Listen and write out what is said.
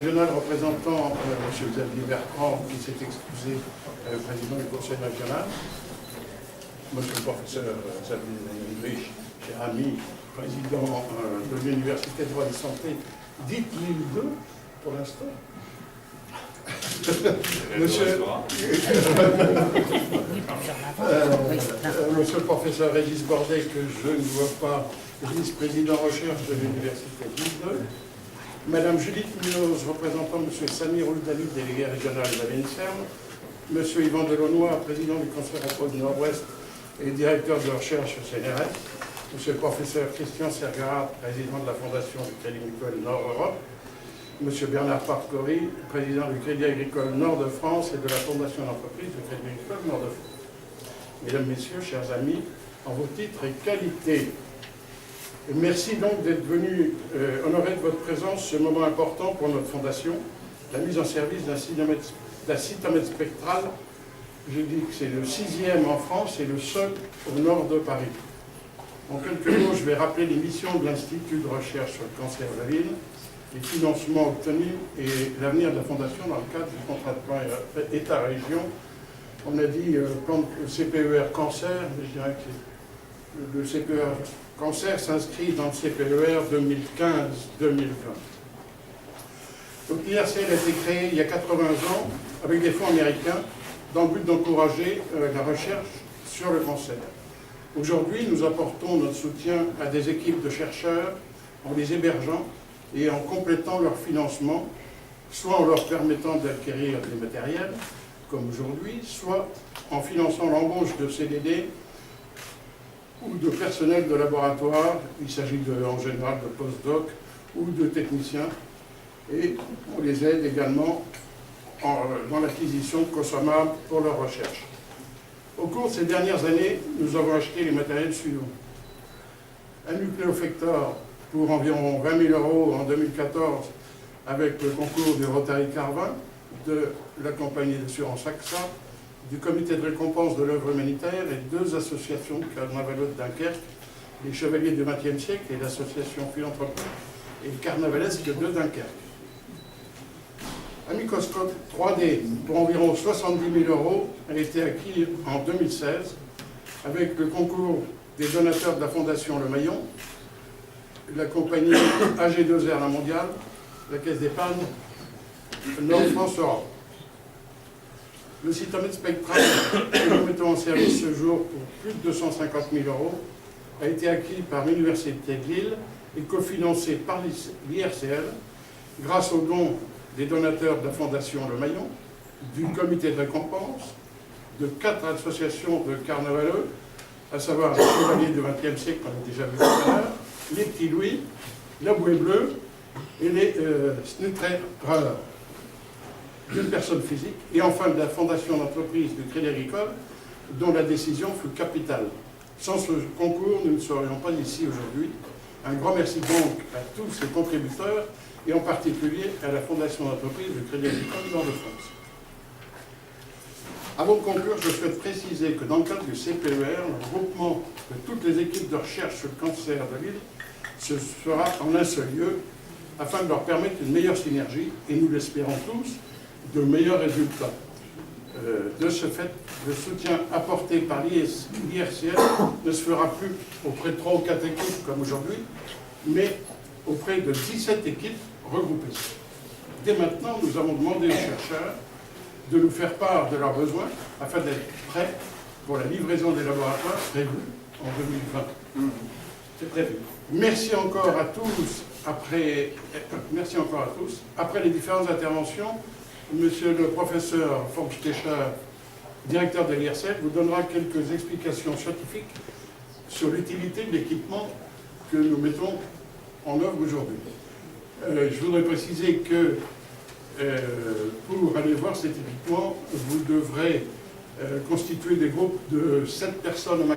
Régional représentant M. Xavier Bertrand, qui s'est excusé, président du Conseil régional, Monsieur le professeur Xavier Hendrich, cher ami, président de l'Université de droit et de santé, dites l'île 2 pour l'instant. Monsieur le professeur Régis Bordet, que je ne vois pas, vice-président recherche de l'Université de l'île 2. Madame Judith Munoz, représentant M. Samir Oldali, délégué régional de la l'INSERM, M. Yvan Delaunoy, président du Conseil Repose Nord-Ouest et directeur de recherche au CNRS, M. le professeur Christian Sergarat, président de la Fondation du Crédit Agricole Nord-Europe, M. Bernard Parcory, président du Crédit Agricole Nord-de-France et de la Fondation d'entreprise du Crédit Agricole Nord-de-France. Mesdames, Messieurs, chers amis, en vos titres et qualités, merci donc d'être venus honorer de votre présence ce moment important pour notre fondation, la mise en service d'un cytomètre spectral. Je dis que c'est le 6e en France et le seul au nord de Paris. En quelques mots, je vais rappeler les missions de l'Institut de recherche sur le cancer de la ville, les financements obtenus et l'avenir de la fondation dans le cadre du contrat de plan État-région. On a dit plan de CPER cancer, mais je dirais que le CPER cancer s'inscrit dans le CPER 2015-2020. Donc l'IRCL a été créé il y a 80 ans avec des fonds américains dans le but d'encourager la recherche sur le cancer. Aujourd'hui, nous apportons notre soutien à des équipes de chercheurs en les hébergeant et en complétant leur financement, soit en leur permettant d'acquérir des matériels, comme aujourd'hui, soit en finançant l'embauche de CDD ou de personnel de laboratoire, il s'agit en général de post-doc ou de techniciens, et on les aide également dans l'acquisition de consommables pour leur recherche. Au cours de ces dernières années, nous avons acheté les matériels suivants. Un nucléofector pour environ 20 000 € en 2014 avec le concours du Rotary Carvin, de la compagnie d'assurance AXA, du comité de récompense de l'œuvre humanitaire et 2 associations carnavalesques de Dunkerque, les Chevaliers du XXe siècle et l'association philanthropique et carnavalesque de Dunkerque. Un microscope 3D pour environ 70 000 € a été acquis en 2016 avec le concours des donateurs de la Fondation Le Maillon, la compagnie AG2R La Mondiale, la Caisse d'épargne Nord-France Europe. Le cytomètre spectral que nous mettons en service ce jour pour plus de 250 000 € a été acquis par l'Université de Lille et cofinancé par l'IRCL grâce aux dons des donateurs de la Fondation Le Maillon, du comité de récompense, de 4 associations de carnavaleux, à savoir les Chevaliers du XXe siècle, qu'on a déjà vu tout à l'heure, les Petits Louis, la Bouée Bleue et les Snutterers d'une personne physique, et enfin de la Fondation d'entreprise du Crédit Agricole, dont la décision fut capitale. Sans ce concours, nous ne serions pas ici aujourd'hui. Un grand merci donc à tous ces contributeurs, et en particulier à la Fondation d'entreprise du Crédit Agricole Nord-de-France. Avant de conclure, je souhaite préciser que dans le cadre du CPER, le regroupement de toutes les équipes de recherche sur le cancer de l'île se fera en un seul lieu, afin de leur permettre une meilleure synergie, et nous l'espérons tous, de meilleurs résultats. De ce fait, le soutien apporté par l'IRCL ne se fera plus auprès de 3 ou 4 équipes comme aujourd'hui, mais auprès de 17 équipes regroupées. Dès maintenant, nous avons demandé aux chercheurs de nous faire part de leurs besoins afin d'être prêts pour la livraison des laboratoires prévue en 2020. C'est prévu. Merci encore à tous. Après les différentes interventions, Monsieur le professeur Forbstecher, directeur de l'IRCL, vous donnera quelques explications scientifiques sur l'utilité de l'équipement que nous mettons en œuvre aujourd'hui. Je voudrais préciser que pour aller voir cet équipement, vous devrez constituer des groupes de 7 personnes au maximum.